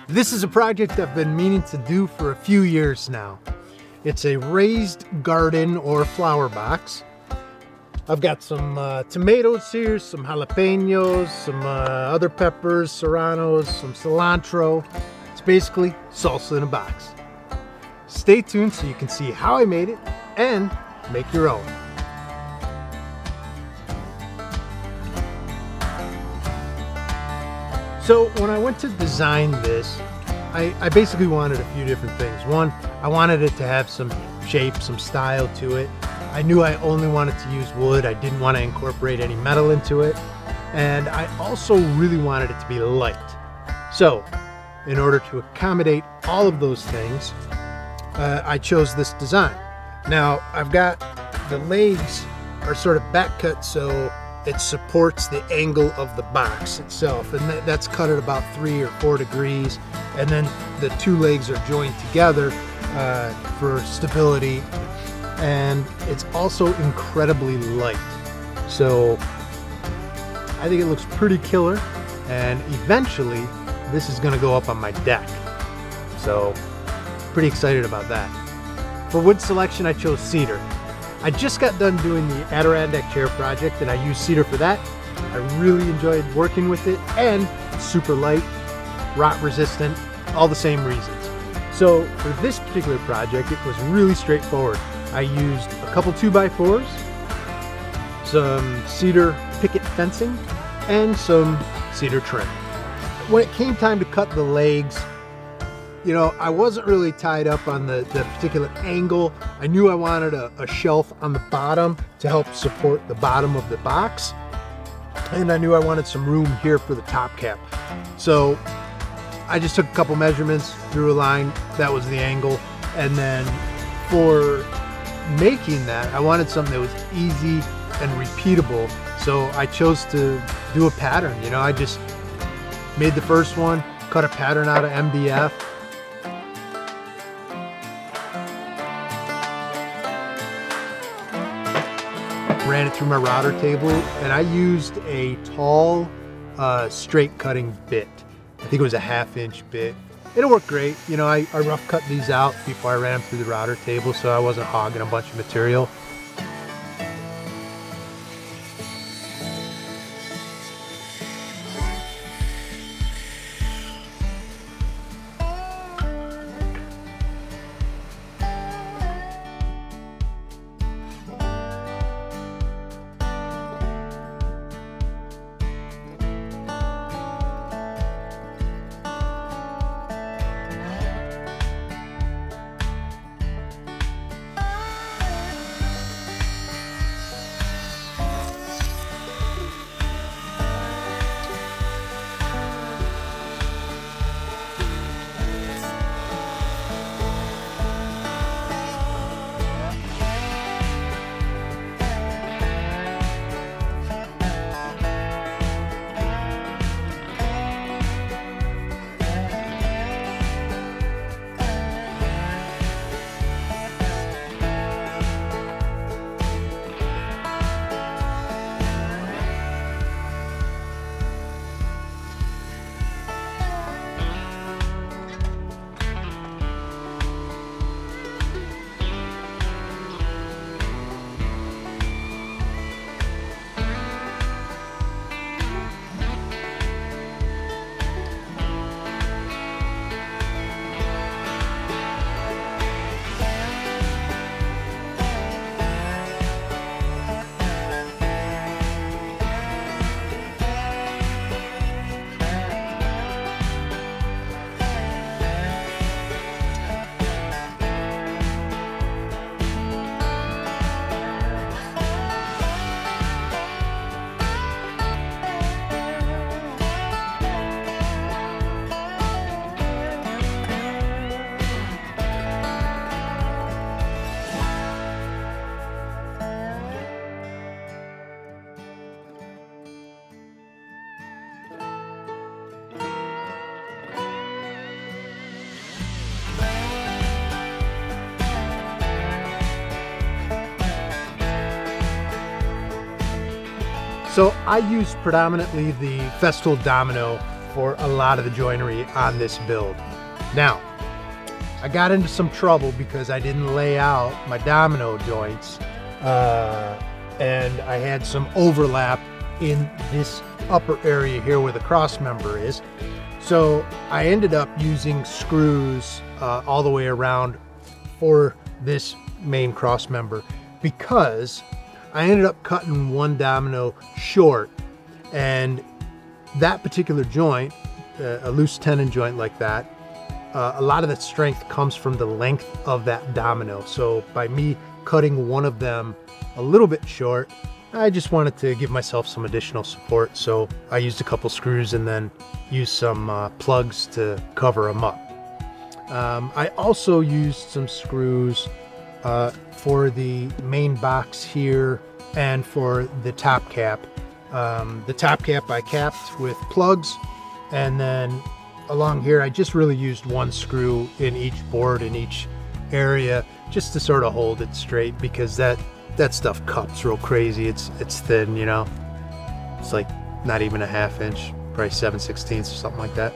This is a project I've been meaning to do for a few years now. It's a raised garden or flower box. I've got some tomatoes here, some jalapenos, some other peppers, serranos, some cilantro. It's basically salsa in a box. Stay tuned so you can see how I made it and make your own. So when I went to design this, I basically wanted a few different things. One, I wanted it to have some shape, some style to it. I knew I only wanted to use wood. I didn't want to incorporate any metal into it. And I also really wanted it to be light. So in order to accommodate all of those things, I chose this design. Now I've got the legs are sort of back cut so it supports the angle of the box itself, and that's cut at about 3 or 4 degrees, and then the two legs are joined together for stability, and it's also incredibly light. So I think it looks pretty killer, and eventually this is going to go up on my deck, so pretty excited about that. For wood selection, I chose cedar. I just got done doing the Adirondack chair project and I used cedar for that. I really enjoyed working with it, and super light, rot resistant, all the same reasons. So for this particular project, it was really straightforward. I used a couple 2x4s, some cedar picket fencing, and some cedar trim. When it came time to cut the legs, you know, I wasn't really tied up on the particular angle. I knew I wanted a shelf on the bottom to help support the bottom of the box. And I knew I wanted some room here for the top cap. So I just took a couple measurements, drew a line, that was the angle. And then for making that, I wanted something that was easy and repeatable. So I chose to do a pattern. You know, I just made the first one, cut a pattern out of MDF. Ran it through my router table, and I used a tall straight cutting bit. I think it was a 1/2 inch bit. It'll work great. You know, I rough cut these out before I ran them through the router table, so I wasn't hogging a bunch of material. So I use predominantly the Festool Domino for a lot of the joinery on this build. Now, I got into some trouble because I didn't lay out my domino joints, and I had some overlap in this upper area here where the cross member is. So I ended up using screws all the way around for this main cross member, because I ended up cutting one domino short, and that particular joint, a loose tenon joint like that, a lot of that strength comes from the length of that domino. So by me cutting one of them a little bit short, I just wanted to give myself some additional support. So I used a couple screws and then used some plugs to cover them up. I also used some screws for the main box here and for the top cap. The top cap I capped with plugs, and then along here I just really used one screw in each board in each area just to sort of hold it straight, because that stuff cups real crazy. It's thin, you know. It's like not even a ½ inch, probably 7/16 or something like that.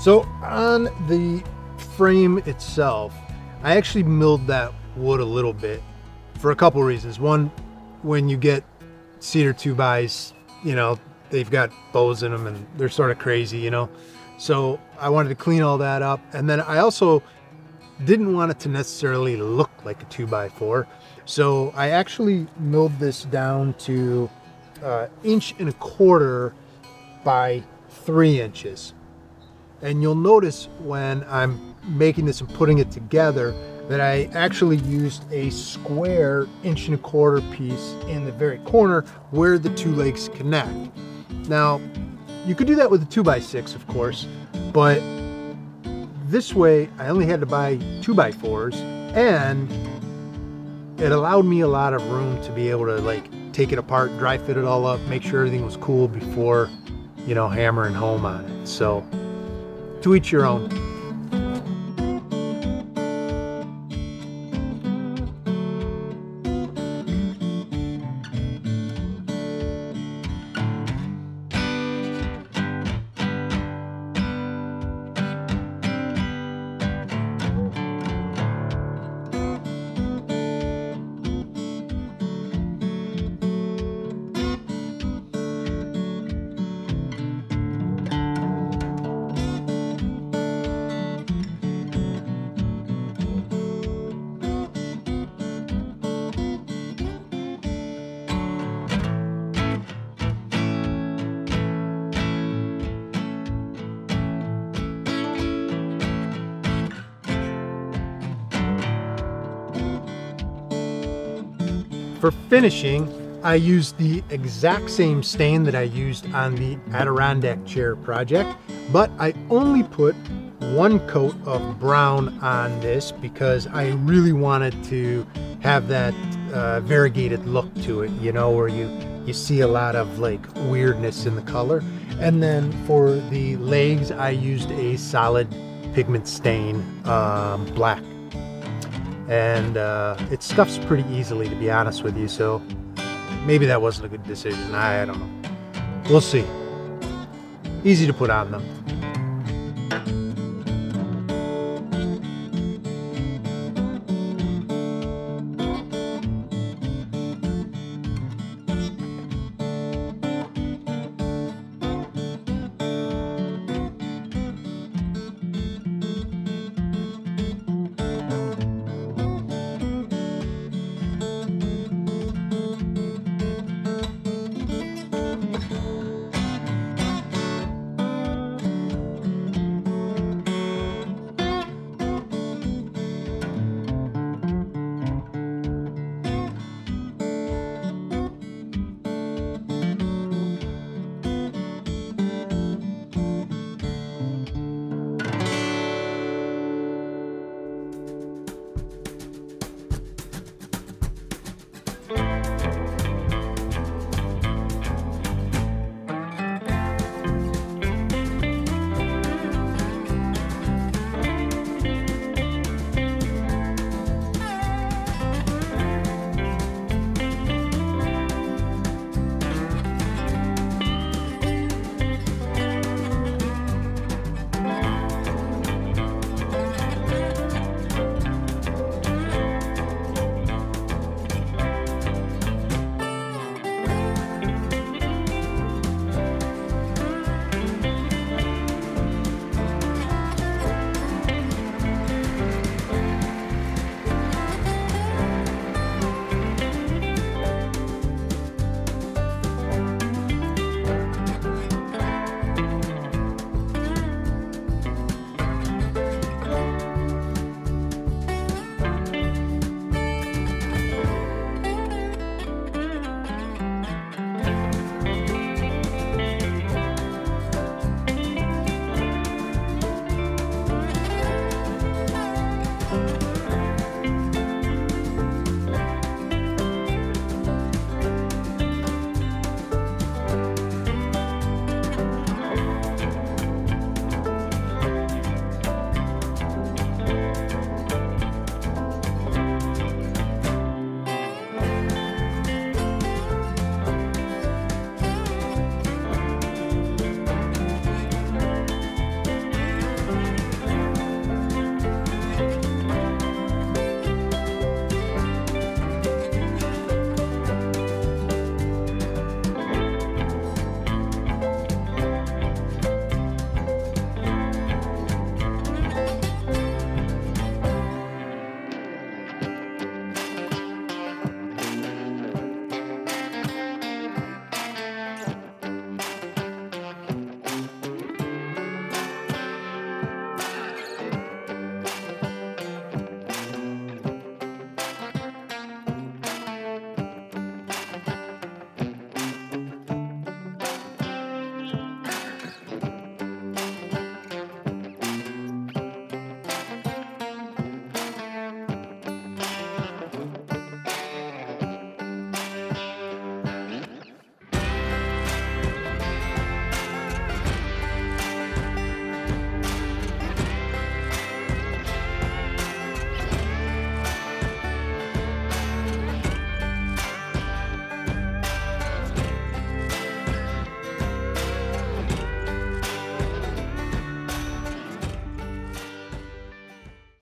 So on the frame itself, I actually milled that wood a little bit for a couple reasons. One, when you get cedar 2x, you know, they've got bows in them and they're sort of crazy, you know. So I wanted to clean all that up. And then I also didn't want it to necessarily look like a 2x4. So I actually milled this down to 1.25 inches by 3 inches. And you'll notice when I'm making this and putting it together that I actually used a square 1.25 inch piece in the very corner where the two legs connect. Now, you could do that with a 2x6, of course, but this way I only had to buy 2x4s, and it allowed me a lot of room to be able to like take it apart, dry fit it all up, make sure everything was cool before, you know, hammering home on it. So to each your own. For finishing, I used the exact same stain that I used on the Adirondack chair project, but I only put one coat of brown on this because I really wanted to have that variegated look to it, you know, where you see a lot of like weirdness in the color. And then for the legs, I used a solid pigment stain, black. and it scuffs pretty easily, to be honest with you, so maybe that wasn't a good decision. I don't know. We'll see. Easy to put on though.